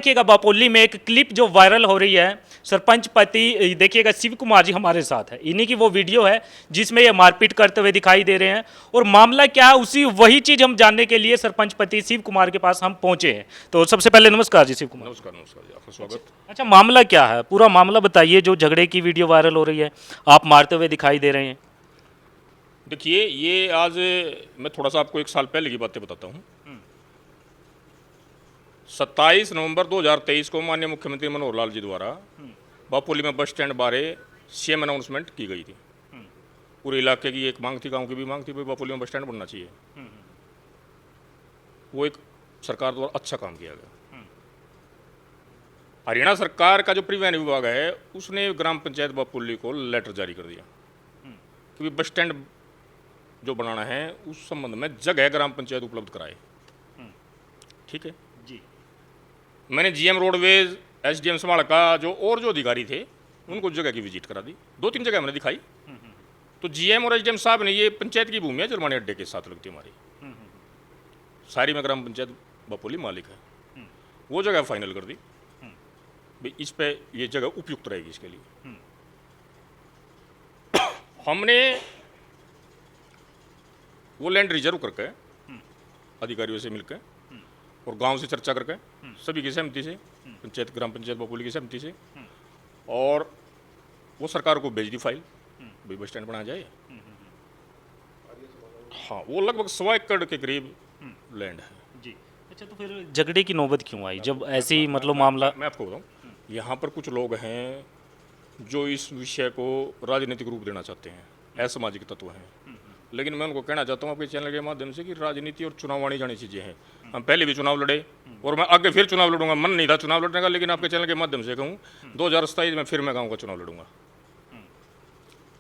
देखिएगा बापोली में एक क्लिप जो वायरल हो रही है, सरपंच पति देखिएगा शिव कुमार जी हमारे साथ है, इन्हीं की वो वीडियो है जिसमें ये मारपीट करते हुए दिखाई दे रहे हैं। और मामला क्या है उसी वही चीज़ हम जानने के लिए सरपंच पति शिव कुमार के पास हम पहुंचे हैं। तो सबसे पहले नमस्कार जी शिव कुमार। नमस्कार नमस्कार जी, आपका स्वागत। अच्छा, मामला क्या है, पूरा मामला बताइए। जो झगड़े की वीडियो वायरल हो रही है, आप मारते हुए दिखाई दे रहे हैं। देखिए, ये आज मैं थोड़ा सा आपको एक साल पहले की बातें बताता हूँ। 27 नवंबर 2023 को माननीय मुख्यमंत्री मनोहर लाल जी द्वारा बापोली में बस स्टैंड बारे सीएम अनाउंसमेंट की गई थी। पूरे इलाके की एक मांग थी, गांव की भी मांग थी, भाई बापोली में बस स्टैंड बनना चाहिए। वो एक सरकार द्वारा अच्छा काम किया गया। हरियाणा सरकार का जो परिवहन विभाग है उसने ग्राम पंचायत बापोली को लेटर जारी कर दिया कि बस स्टैंड जो बनाना है उस संबंध में जगह ग्राम पंचायत उपलब्ध कराए। ठीक है जी। मैंने जीएम रोडवेज, एसडीएम समालका जो अधिकारी थे उनको जगह की विजिट करा दी। 2-3 जगह मैंने दिखाई। तो जीएम और एसडीएम साहब ने, ये पंचायत की भूमि है जलमानी अड्डे के साथ लगती है हमारी, सारी में ग्राम पंचायत बापोली मालिक है, वो जगह फाइनल कर दी भाई इस पे ये जगह उपयुक्त रहेगी इसके लिए। हमने वो लैंड रिजर्व करके अधिकारियों से मिलकर और गांव से चर्चा करके सभी की सहमति से, पंचायत ग्राम पंचायत बापोली की सहमति से, और वो सरकार को भेज दी फाइल भाई बस स्टैंड बनाया जाए। हाँ, वो लगभग 1.25 एकड़ के करीब लैंड है जी। अच्छा, तो फिर झगड़े की नौबत क्यों आई जब ऐसी मतलब मामला? मैं आपको बताऊँ, यहाँ पर कुछ लोग हैं जो इस विषय को राजनीतिक रूप देना चाहते हैं, असामाजिक तत्व हैं। लेकिन मैं उनको कहना चाहता हूँ आपके चैनल के माध्यम से कि राजनीति और चुनाव आनी जानी चीज़ें हैं। हम पहले भी चुनाव लड़े और मैं आगे फिर चुनाव लड़ूंगा। मन नहीं था चुनाव लड़ने का, लेकिन आपके चैनल के माध्यम से कहूँ 2027 में फिर मैं गाँव का चुनाव लड़ूंगा।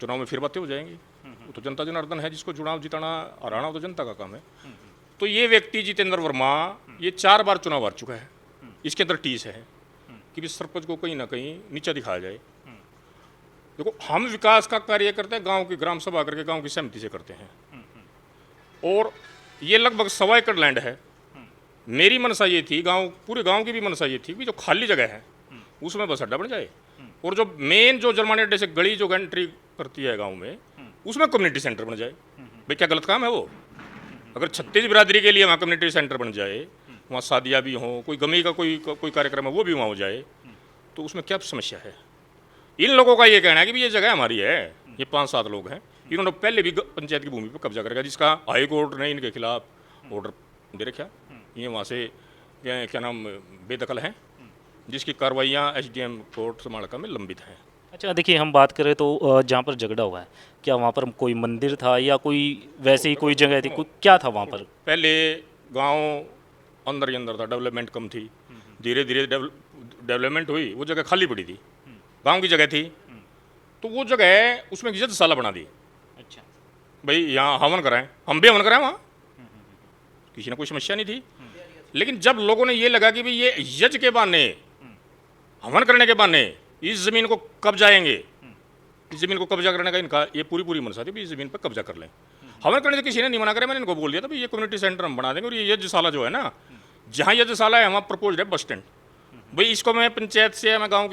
चुनाव में फिर बातें हो जाएंगी। वो तो जनता जनार्दन है, जिसको चुनाव जिताना हराना तो जनता का काम है। तो ये व्यक्ति जितेंद्र वर्मा ये 4 बार चुनाव हार चुका है। इसके अंदर टीस है कि भी सरपंच को कहीं ना कहीं नीचा दिखाया जाए। देखो, हम विकास का कार्य करते हैं, गांव की ग्राम सभा करके गांव की सहमति से करते हैं, और ये लगभग 1.25 एकड़ लैंड है। मेरी मनसा ये थी, पूरे गांव की भी मनसा ये थी कि जो खाली जगह है उसमें बस अड्डा बन जाए, और जो मेन जो जलमानी अड्डे से गली जो एंट्री करती है गाँव में उसमें कम्युनिटी सेंटर बन जाए। भाई क्या गलत काम है वो? अगर 36 बिरादरी के लिए वहाँ कम्युनिटी सेंटर बन जाए, वहाँ शादियाँ भी हों, कोई गमी का कोई कार्यक्रम है वो भी वहाँ हो जाए, तो उसमें क्या समस्या है? इन लोगों का ये कहना है कि ये जगह हमारी है। ये 5-7 लोग हैं, इन्होंने पहले भी पंचायत की भूमि पर कब्जा करेगा, जिसका हाई कोर्ट ने इनके खिलाफ ऑर्डर दे रखा। ये वहाँ से क्या नाम बेदखल हैं, जिसकी कार्रवाइयाँ एसडीएम कोर्ट समालका में लंबित हैं। अच्छा, देखिए हम बात करें तो जहाँ पर झगड़ा हुआ है, क्या वहाँ पर कोई मंदिर था या कोई वैसे ही कोई जगह थी, क्या था वहाँ पर? पहले गांव अंदर ही अंदर था, डेवलपमेंट कम थी। धीरे धीरे डेवलपमेंट हुई, वो जगह खाली पड़ी थी, गांव की जगह थी, तो वो जगह उसमें यज्ञशाला बना दी। अच्छा, भाई यहाँ हवन कराएं, हम भी हवन कराएं वहाँ, किसी ने कोई समस्या नहीं थी। लेकिन जब लोगों ने ये लगा कि भाई ये यज्ञ के बहाने, हवन करने के बहाने इस ज़मीन को कब्जाएंगे, इस ज़मीन को कब्जा करने का इनका ये पूरी मनसा थी कि इस ज़मीन पर कब्जा कर लें। हवन करने से किसी ने नहीं मना करा। मैंने इनको बोल दिया था भाई ये कम्युनिटी सेंटर हम बना देंगे, और ये यज्ञशाला जो है ना, जहाँ यज्ञशाला है वहाँ प्रपोज है बस स्टैंड। भाई इसको मैं पंचायत से, मैं गाँव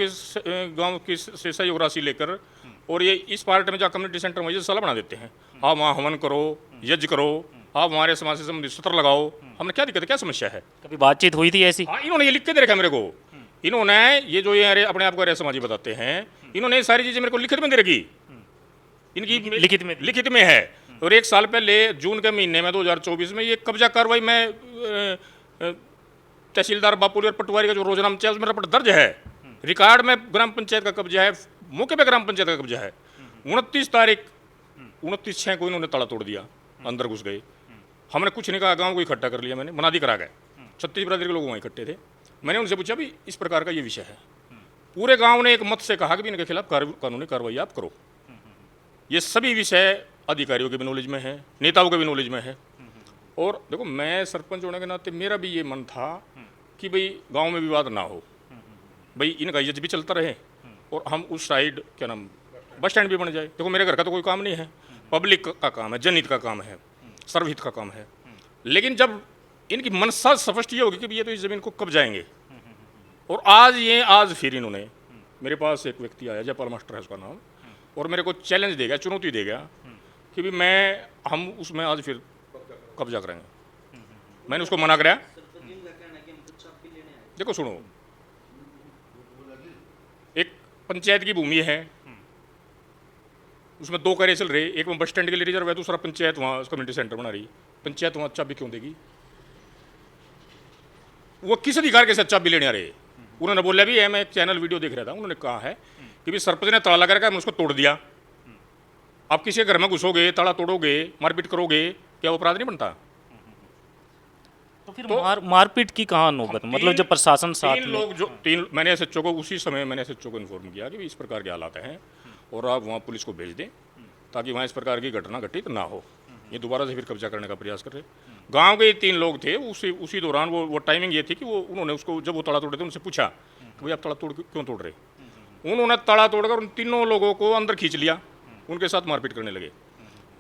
की से सहयोग राशि लेकर, और ये इस पार्ट में जहाँ कम्युनिटी सेंटर में यज्ञशाला बना देते हैं, आप वहाँ हवन करो, यज्ञ करो, आप हमारे समाज से संबंधित सत्र लगाओ, हमने क्या दिक्कत है, क्या समस्या है? कभी बातचीत हुई थी ऐसी? हाँ, इन्होंने ये लिख के दे रखा मेरे को। इन्होंने ये जो ये अपने आप को अरे समाजी बताते हैं, इन्होंने सारी चीज़ें मेरे को लिखित में दे रखी, इनकी लिखित में है। और 1 साल पहले जून के महीने में 2024 में ये कब्जा कार्रवाई में तहसीलदार बापोली और पटवारी का जो रोजनामा है उसमें रिपोर्ट दर्ज है, रिकॉर्ड में ग्राम पंचायत का कब्जा है, मौके पे ग्राम पंचायत का कब्जा है। 29/6 को इन्होंने ताला तोड़ दिया, अंदर घुस गए। हमने कुछ नहीं कहा, गाँव को इकट्ठा कर लिया, मैंने मनादी करा गए। 36 बिरादरी के लोग वहाँ इकट्ठे थे। मैंने उनसे पूछा भी इस प्रकार का ये विषय है, पूरे गांव ने एक मत से कहा कि इनके खिलाफ कानूनी कार्रवाई आप करो। ये सभी विषय अधिकारियों के भी नॉलेज में है, नेताओं के भी नॉलेज में है। और देखो, मैं सरपंच होने के नाते मेरा भी ये मन था कि भाई गांव में विवाद ना हो, भाई इनका यज्ञ भी चलता रहे, और हम उस साइड क्या नाम बस स्टैंड भी बन जाए। देखो, मेरे घर का तो कोई काम नहीं है, पब्लिक का काम है, जनहित का काम है, सर्वहित का काम है। लेकिन जब इनकी मनसा स्पष्ट ये होगी कि ये तो इस ज़मीन को कब जाएंगे, और आज फिर इन्होंने मेरे पास एक व्यक्ति आया, जयपाल मास्टर है उसका नाम, और मेरे को चैलेंज देगा, चुनौती देगा कि भी हम उसमें आज फिर कब्जा करेंगे। मैंने उसको मना कराया। देखो सुनो, एक पंचायत की भूमि है, उसमें 2 कार्य चल रहे, एक में बस स्टैंड के लिए रिजर्व है, दूसरा पंचायत वहाँ कम्युनिटी सेंटर बना रही। पंचायत वहाँ चाबी क्यों देगी? वो किस अधिकार के साथ चाबी लेने आ रहे? उन्होंने बोला भी है, मैं एक चैनल वीडियो देख रहा था, उन्होंने कहा है कि भी सरपंच ने ताला लगा रखा है, मैंने उसको तोड़ दिया। आप किसी के घर में घुसोगे, ताला तोड़ोगे, मारपीट करोगे, क्या वो अपराध नहीं बनता? तो फिर मारपीट की कहाँ नौबत? मतलब जब प्रशासन साथ तीन में, लोग जो तीन मैंने एसएचओ को उसी समय मैंने एसएचओ को इन्फॉर्म किया कि इस प्रकार के हालात हैं और आप वहाँ पुलिस को भेज दें ताकि वहाँ इस प्रकार की घटना घटित ना हो, ये दोबारा से फिर कब्जा करने का प्रयास कर रहे। गांव के 3 लोग थे, उसी दौरान वो टाइमिंग ये थी कि वो उन्होंने उसको जब वो ताला तोड़े थे उनसे पूछा कि भाई आप ताला क्यों तोड़ रहे? उन्होंने ताला तोड़कर उन तीनों लोगों को अंदर खींच लिया, उनके साथ मारपीट करने लगे।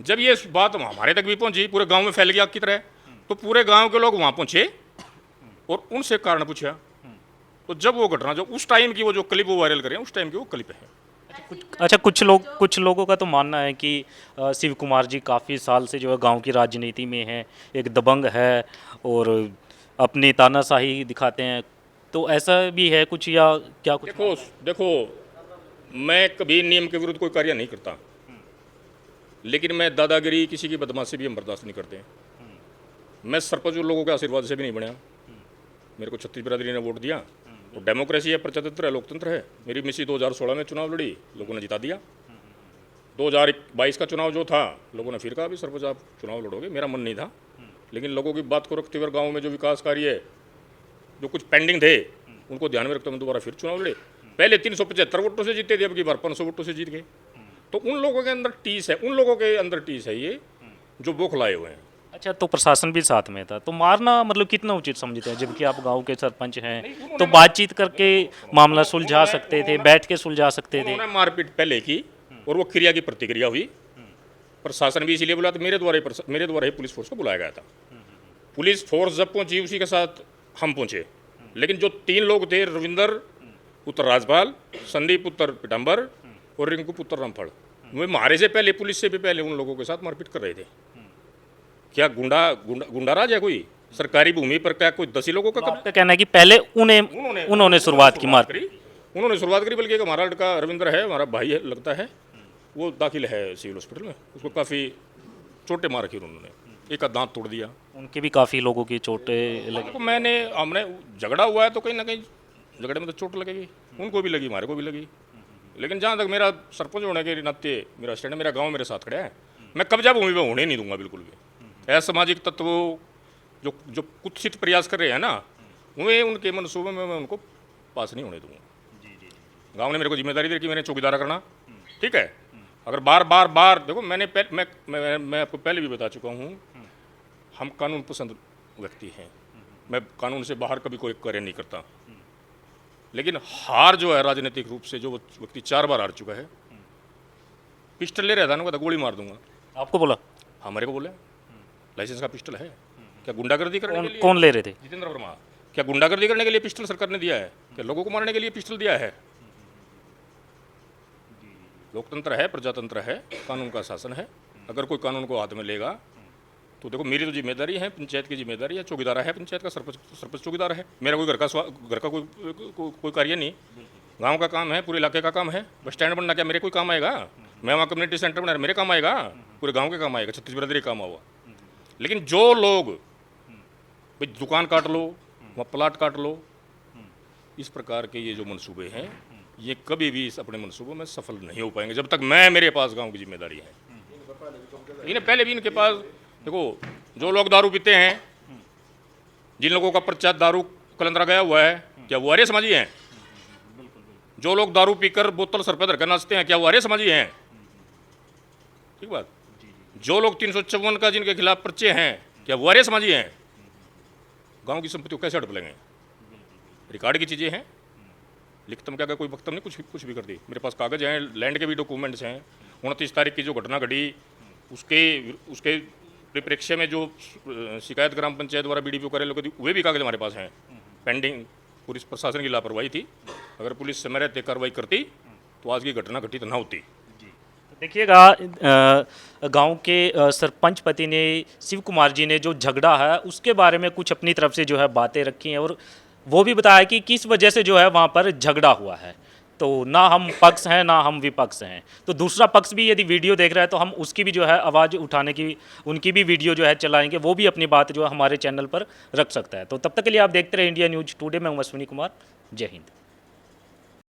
जब ये बात हमारे तक भी पहुंची, पूरे गांव में फैल गया की तरह, तो पूरे गांव के लोग वहाँ पहुंचे और उनसे कारण पूछा। तो जब वो घटना, जो उस टाइम की वो जो क्लिप वो वायरल करें, उस टाइम की वो क्लिप है। अच्छा, कुछ लोगों का तो मानना है कि शिव कुमार जी काफ़ी साल से जो है गांव की राजनीति में है, एक दबंग है और अपनी तानाशाही दिखाते हैं, तो ऐसा भी है कुछ या क्या कुछ? देखो मैं कभी नियम के विरुद्ध कोई कार्य नहीं करता, लेकिन मैं दादागिरी, किसी की बदमाशी भी हम बर्दाश्त नहीं करते। मैं सरपंच उन लोगों के आशीर्वाद से भी नहीं बना। मेरे को 36 बिरादरी ने वोट दिया, तो डेमोक्रेसी है, प्रजातंत्र है, लोकतंत्र है। मेरी मिसी 2016 में चुनाव लड़ी, लोगों ने जिता दिया। 2022 का चुनाव जो था, लोगों ने फिर कहा भी सरपंच आप चुनाव लड़ोगे। मेरा मन नहीं था, लेकिन लोगों की बात को रखते हुए गाँव में जो विकास कार्य है, जो कुछ पेंडिंग थे, उनको ध्यान में रखते हुए दोबारा फिर चुनाव लड़े। पहले 375 वोटों से जीते थे, अब की बार 500 वोटों से जीत गए। तो उन लोगों के अंदर टीस है ये जो बौखलाए हुए हैं। अच्छा, तो प्रशासन भी साथ में था, तो मारना मतलब कितना उचित समझते हैं? जबकि आप गांव के सरपंच हैं, तो बातचीत करके मामला सुलझा सकते थे, बैठ के सुलझा सकते थे। उन्होंने मारपीट पहले की और वो क्रिया की प्रतिक्रिया हुई। प्रशासन भी इसीलिए बोला, तो मेरे द्वारा ही पुलिस फोर्स को बुलाया गया था। पुलिस फोर्स जब पहुंची, उसी के साथ हम पहुंचे। लेकिन जो 3 लोग थे, रविंदर पुत्र राजपाल, संदीप पुत्र पिटंबर और रिंकू पुत्र रामफल, वे मारे से पहले, पुलिस से भी पहले उन लोगों के साथ मारपीट कर रहे थे। क्या गुंडा राज है कोई? सरकारी भूमि पर क्या कोई 10 ही लोगों का आपका कहना है कि पहले उन्होंने शुरुआत की मार करी? उन्होंने शुरुआत करी, बल्कि एक हमारा लड़का रविंद्र है, हमारा भाई है लगता है, वो दाखिल है सिविल हॉस्पिटल में। उसको काफ़ी चोटें मार रखी उन्होंने, एक आध दांत तोड़ दिया। उनके भी काफ़ी लोगों की चोटें लगी। तो हमने झगड़ा हुआ है, तो कहीं ना कहीं झगड़े में तो चोट लगेगी, उनको भी लगी, हमारे को भी लगी। लेकिन जहाँ तक मेरा सरपंच होने के नाते मेरा स्टैंड, मेरा गाँव मेरे साथ खड़ा है, मैं कब्जा भूमि में होने नहीं दूंगा बिल्कुल भी। असामाजिक तत्व जो कुत्सित प्रयास कर रहे हैं ना, वे उनके मनसूबे में मैं उनको पास नहीं होने दूंगा। गांव ने मेरे को जिम्मेदारी दी कि मैंने चौकीदारा करना, ठीक है। अगर बार देखो, मैं आपको पहले भी बता चुका हूँ, हम कानून पसंद व्यक्ति हैं। मैं कानून से बाहर कभी कोई कार्य नहीं करता। लेकिन हार जो है राजनीतिक रूप से, जो व्यक्ति 4 बार हार चुका है, पिस्टल ले रहा था ना, गोली मार दूंगा। आपको बोला? हमारे को बोला लाइसेंस का पिस्टल है क्या? गुंडागर्दी करने के लिए? कौन ले रहे थे? जितेंद्र वर्मा। क्या गुंडागर्दी करने के लिए पिस्टल सरकार ने दिया है? क्या लोगों को मारने के लिए पिस्टल दिया है? लोकतंत्र है, प्रजातंत्र है, कानून का शासन है। अगर कोई कानून को हाथ में लेगा तो देखो, मेरी तो जिम्मेदारी है, पंचायत की जिम्मेदारी है, चौकीदार है पंचायत का, सरपंच चौकीदार है। मेरा कोई घर का कोई कार्य नहीं, गांव का काम है, पूरे इलाके का काम है। बस स्टैंड बनना क्या मेरे कोई काम आएगा? मैं वहाँ कम्युनिटी सेंटर बना, मेरे काम आएगा? पूरे गाँव के काम आएगा, 36 बिरादरी काम हुआ। लेकिन जो लोग भाई दुकान काट लो, वहाँ प्लाट काट लो, इस प्रकार के ये जो मंसूबे हैं, ये कभी भी इस अपने मंसूबों में सफल नहीं हो पाएंगे जब तक मेरे पास गांव की जिम्मेदारी है। इन्हें पहले भी इनके पास देखो, जो लोग दारू पीते हैं, जिन लोगों का पर्चा दारू कलंदरा गया हुआ है, क्या वो आर्य समाजी हैं? जो लोग दारू पीकर बोतल सर पर धरकर नाचते हैं, क्या वो आर्य समाजी हैं? ठीक बात। जो लोग 354 का जिनके खिलाफ पर्चे हैं, क्या वो आर्य समाजी हैं? गांव की संपत्ति को कैसे हड़प लेंगे? रिकॉर्ड की चीज़ें हैं, लिखतम क्या कोई वक्तम नहीं, कुछ भी कर दी। मेरे पास कागज़ हैं, लैंड के भी डॉक्यूमेंट्स हैं। 29 तारीख की जो घटना घटी, उसके परिप्रेक्ष्य में जो शिकायत ग्राम पंचायत द्वारा BDPO कार्यालय को दी, वे भी कागज़ हमारे पास हैं पेंडिंग, पुलिस प्रशासन की लापरवाही थी। अगर पुलिस समय रहते कार्रवाई करती तो आज की घटना घटित ना होती। देखिएगा गांव के सरपंच पति ने, शिव कुमार जी ने जो झगड़ा है उसके बारे में कुछ अपनी तरफ से जो है बातें रखी हैं और वो भी बताया कि किस वजह से जो है वहाँ पर झगड़ा हुआ है। तो ना हम पक्ष हैं ना हम विपक्ष हैं, तो दूसरा पक्ष भी यदि वीडियो देख रहा है तो हम उसकी भी जो है आवाज़ उठाने की, उनकी भी वीडियो जो है चलाएंगे, वो भी अपनी बात जो है हमारे चैनल पर रख सकता है। तो तब तक के लिए आप देखते रहे इंडिया न्यूज टुडे। मैं हूं अश्विनी कुमार। जय हिंद।